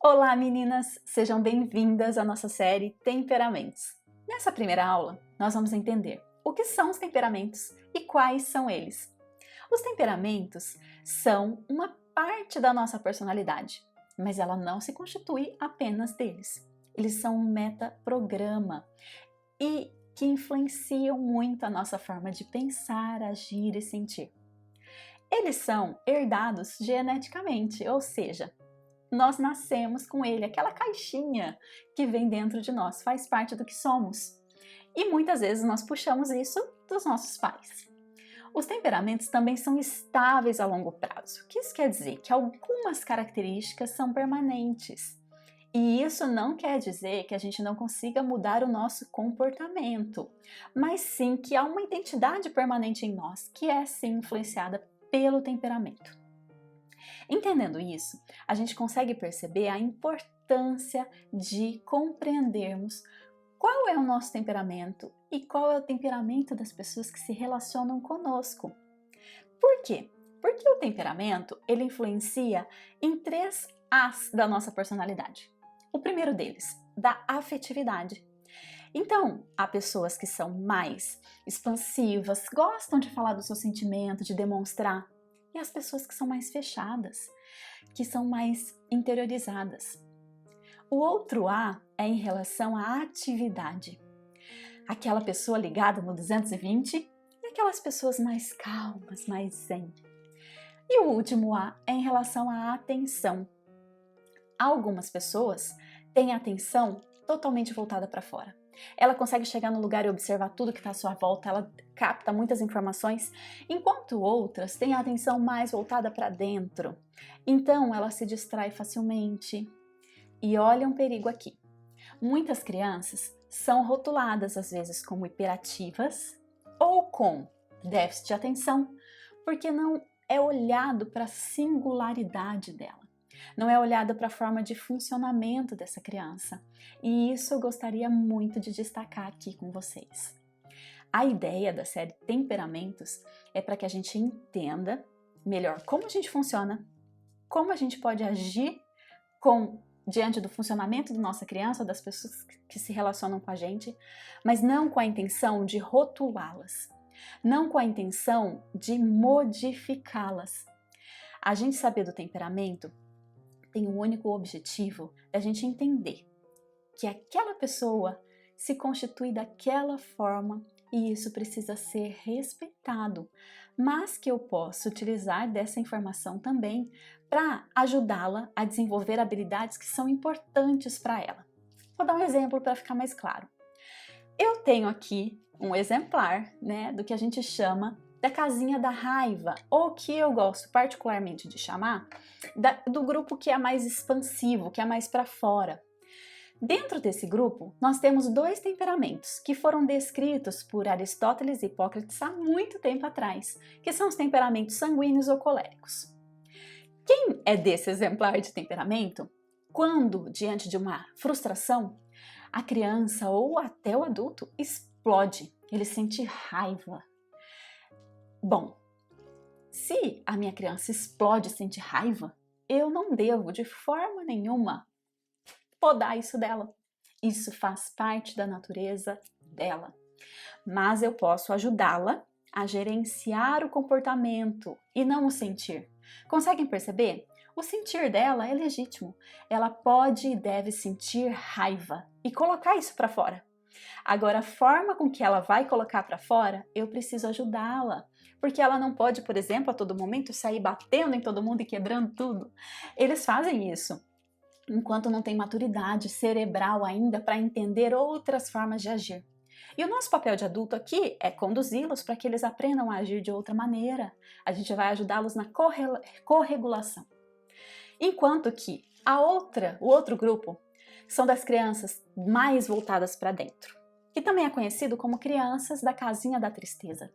Olá meninas, sejam bem-vindas à nossa série Temperamentos. Nessa primeira aula, nós vamos entender o que são os temperamentos e quais são eles. Os temperamentos são uma parte da nossa personalidade, mas ela não se constitui apenas deles. Eles são um metaprograma e que influenciam muito a nossa forma de pensar, agir e sentir. Eles são herdados geneticamente, ou seja, nós nascemos com ele, aquela caixinha que vem dentro de nós, faz parte do que somos. E muitas vezes nós puxamos isso dos nossos pais. Os temperamentos também são estáveis a longo prazo. O que isso quer dizer? Que algumas características são permanentes. E isso não quer dizer que a gente não consiga mudar o nosso comportamento, mas sim que há uma identidade permanente em nós, que é sim influenciada pelo temperamento. Entendendo isso, a gente consegue perceber a importância de compreendermos qual é o nosso temperamento e qual é o temperamento das pessoas que se relacionam conosco. Por quê? Porque o temperamento, ele influencia em 3 As da nossa personalidade. O primeiro deles, da afetividade. Então, há pessoas que são mais expansivas, gostam de falar do seu sentimento, de demonstrar, e as pessoas que são mais fechadas, que são mais interiorizadas. O outro A é em relação à atividade. Aquela pessoa ligada no 220 e aquelas pessoas mais calmas, mais zen. E o último A é em relação à atenção. Algumas pessoas têm a atenção totalmente voltada para fora. Ela consegue chegar no lugar e observar tudo que está à sua volta, ela capta muitas informações, enquanto outras têm a atenção mais voltada para dentro. Então ela se distrai facilmente. E olha um perigo aqui. Muitas crianças são rotuladas às vezes como hiperativas ou com déficit de atenção, porque não é olhado para a singularidade dela. Não é olhada para a forma de funcionamento dessa criança. E isso eu gostaria muito de destacar aqui com vocês. A ideia da série Temperamentos é para que a gente entenda melhor como a gente funciona, como a gente pode agir diante do funcionamento da nossa criança, das pessoas que se relacionam com a gente, mas não com a intenção de rotulá-las, não com a intenção de modificá-las. A gente saber do temperamento tem o único objetivo da gente entender que aquela pessoa se constitui daquela forma e isso precisa ser respeitado, mas que eu posso utilizar dessa informação também para ajudá-la a desenvolver habilidades que são importantes para ela. Vou dar um exemplo para ficar mais claro. Eu tenho aqui um exemplar, do que a gente chama da casinha da raiva, ou que eu gosto particularmente de chamar do grupo que é mais expansivo, que é mais para fora. Dentro desse grupo, nós temos 2 temperamentos que foram descritos por Aristóteles e Hipócrates há muito tempo atrás, que são os temperamentos sanguíneos ou coléricos. Quem é desse exemplar de temperamento, quando diante de uma frustração, a criança ou até o adulto explode, ele sente raiva. Bom, se a minha criança explode e sente raiva, eu não devo de forma nenhuma podar isso dela. Isso faz parte da natureza dela. Mas eu posso ajudá-la a gerenciar o comportamento e não o sentir. Conseguem perceber? O sentir dela é legítimo. Ela pode e deve sentir raiva e colocar isso para fora. Agora, a forma com que ela vai colocar para fora, eu preciso ajudá-la. Porque ela não pode, por exemplo, a todo momento sair batendo em todo mundo e quebrando tudo. Eles fazem isso enquanto não tem maturidade cerebral ainda para entender outras formas de agir. E o nosso papel de adulto aqui é conduzi-los para que eles aprendam a agir de outra maneira. A gente vai ajudá-los na corregulação. Enquanto que o outro grupo são das crianças mais voltadas para dentro, que também é conhecido como crianças da casinha da tristeza.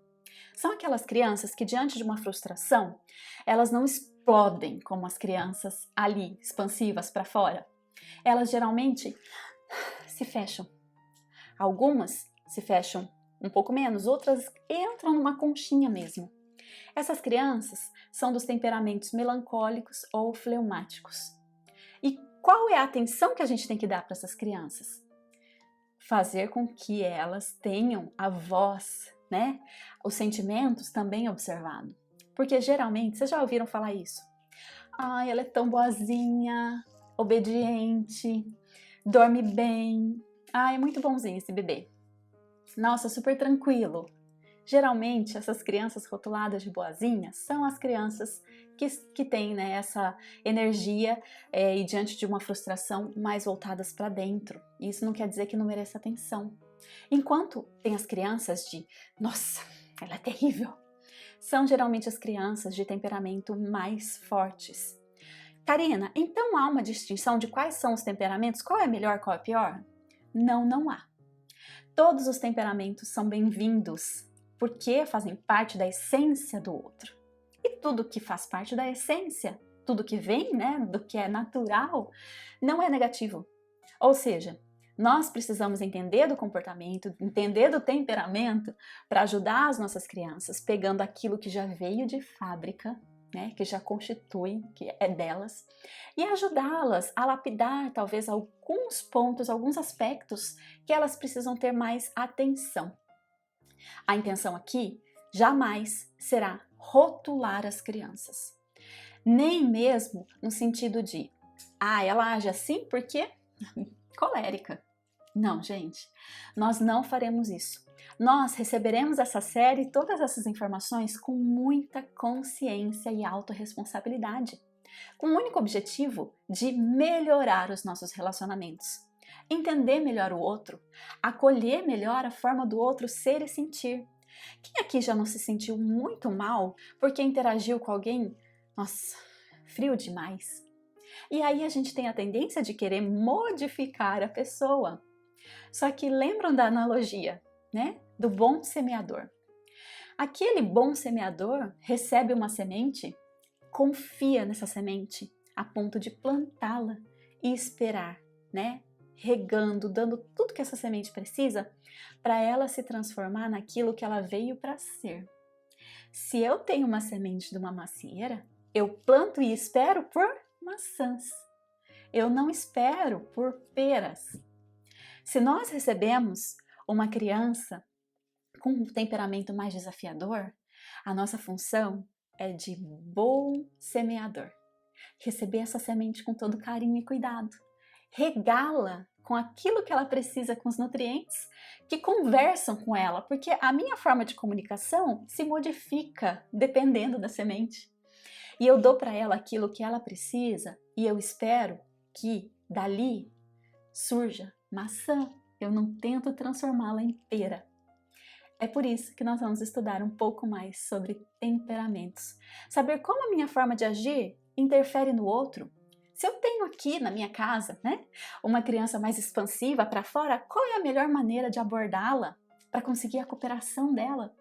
São aquelas crianças que, diante de uma frustração, elas não explodem como as crianças ali, expansivas para fora. Elas geralmente se fecham. Algumas se fecham um pouco menos, outras entram numa conchinha mesmo. Essas crianças são dos temperamentos melancólicos ou fleumáticos. E qual é a atenção que a gente tem que dar para essas crianças? Fazer com que elas tenham a voz, né? Os sentimentos também observados. Porque geralmente, vocês já ouviram falar isso? Ai, ela é tão boazinha, obediente, dorme bem. Ai, é muito bonzinho esse bebê. Nossa, super tranquilo. Geralmente, essas crianças rotuladas de boazinhas são as crianças que têm, né, essa energia e diante de uma frustração mais voltadas para dentro. Isso não quer dizer que não mereça atenção. Enquanto tem as crianças de, nossa, ela é terrível, são geralmente as crianças de temperamento mais fortes. Karina, então há uma distinção de quais são os temperamentos? Qual é melhor, qual é pior? Não, não há. Todos os temperamentos são bem-vindos, porque fazem parte da essência do outro. E tudo que faz parte da essência, tudo que vem, né, do que é natural, não é negativo. Ou seja, nós precisamos entender do comportamento, entender do temperamento para ajudar as nossas crianças, pegando aquilo que já veio de fábrica, né, que já constitui, que é delas, e ajudá-las a lapidar talvez alguns pontos, alguns aspectos que elas precisam ter mais atenção. A intenção aqui jamais será rotular as crianças, nem mesmo no sentido de, ela age assim porque colérica. Não, gente, nós não faremos isso. Nós receberemos essa série e todas essas informações com muita consciência e autorresponsabilidade, com o único objetivo de melhorar os nossos relacionamentos, entender melhor o outro, acolher melhor a forma do outro ser e sentir. Quem aqui já não se sentiu muito mal porque interagiu com alguém, nossa, frio demais? E aí a gente tem a tendência de querer modificar a pessoa. Só que lembram da analogia, né? Do bom semeador. Aquele bom semeador recebe uma semente, confia nessa semente a ponto de plantá-la e esperar, né? Regando, dando tudo que essa semente precisa para ela se transformar naquilo que ela veio para ser. Se eu tenho uma semente de uma macieira, eu planto e espero por maçãs. Eu não espero por peras. Se nós recebemos uma criança com um temperamento mais desafiador, a nossa função é de bom semeador. Receber essa semente com todo carinho e cuidado. Regá-la com aquilo que ela precisa, com os nutrientes que conversam com ela, porque a minha forma de comunicação se modifica dependendo da semente. E eu dou para ela aquilo que ela precisa e eu espero que dali surja maçã. Eu não tento transformá-la em pera. É por isso que nós vamos estudar um pouco mais sobre temperamentos. Saber como a minha forma de agir interfere no outro. Se eu tenho aqui na minha casa, né, uma criança mais expansiva para fora, qual é a melhor maneira de abordá-la para conseguir a cooperação dela?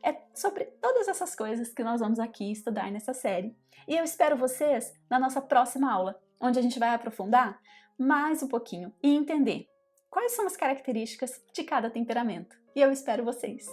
É sobre todas essas coisas que nós vamos aqui estudar nessa série. E eu espero vocês na nossa próxima aula, onde a gente vai aprofundar mais um pouquinho e entender quais são as características de cada temperamento. E eu espero vocês!